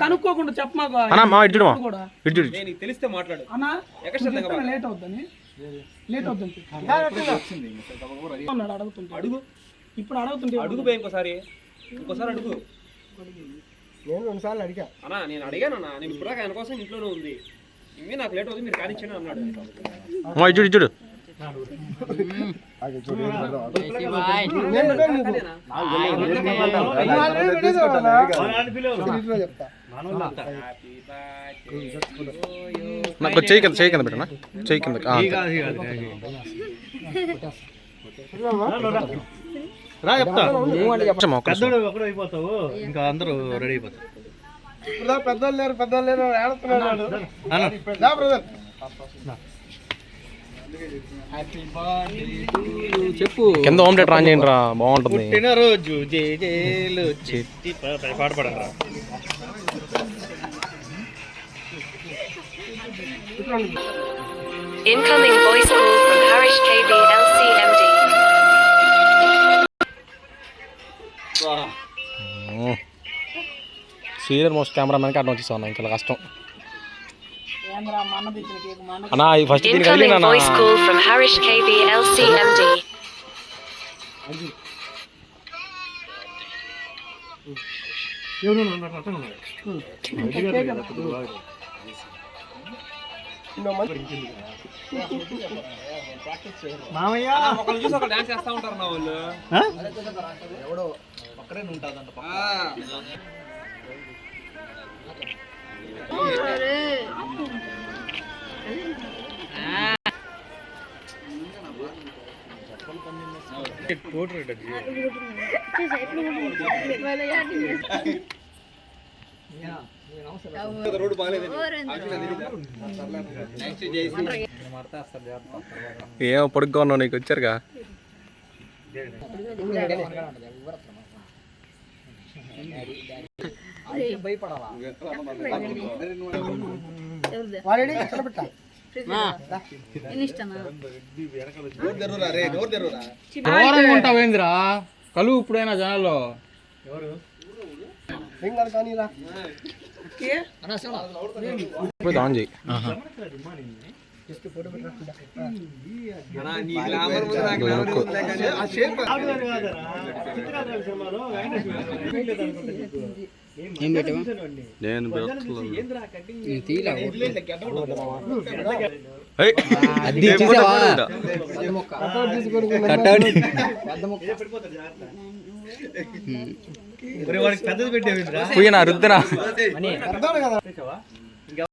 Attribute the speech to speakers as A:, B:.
A: కనుక్కోకుండా చెప్పమాకు తెలిస్తే మాట్లాడు లేట్ అవుతుంది అడుగు ఇప్పుడు అడుగుతుంటే అడుగు పోయి ఇంకోసారి అడుగు నేను 2 సార్లు అడిగా అన్నా నేను అడిగానన్నా నేను ఇప్పుడు ఆయన కోసం ఇంట్లోనే ఉంది ఇంకా నాకు లేట్ అవుతుంది మీరు కానిచ్చాను అన్నాడు
B: చూడు నాకు చెయ్యి కింద పెట్టనా చెయ్యి కింద రా చెప్తా అయిపోతావు ఇంకా అందరూ రెడీ అయిపోతారు పెద్దోళ్ళు లేరు చెప్పు కింద హోమ్ థియేటర్ ఆన్ చేయండి రా బాగుంటుంది పుట్టినరోజు జేజేలు చెట్టి పాడపడరా
C: Incoming voice call from Harish KB LCMD.
B: Senior most కెమెరామెన్కి అడ్డం వచ్చేసాను ఇంకా కష్టం అన్నా ఈ first
C: Incoming voice call from Harish KB LCMD.
A: మామయ్య ఒకళ్ళు చూసి ఒక డాన్స్ చేస్తా ఉంటారు నా వాళ్ళు ఎవడో ఒక్కడే ఉంటాదంట రోడ్డు
B: ఏమో పొడుగ్గా ఉన్నావు నీకు వచ్చారుగా
D: ఉంటావేంద్రా కలువు ఇప్పుడైనా జనాల్లో
B: ఆన్ చేయి నేను
D: పెద్దది పెట్టే
B: రుద్దరా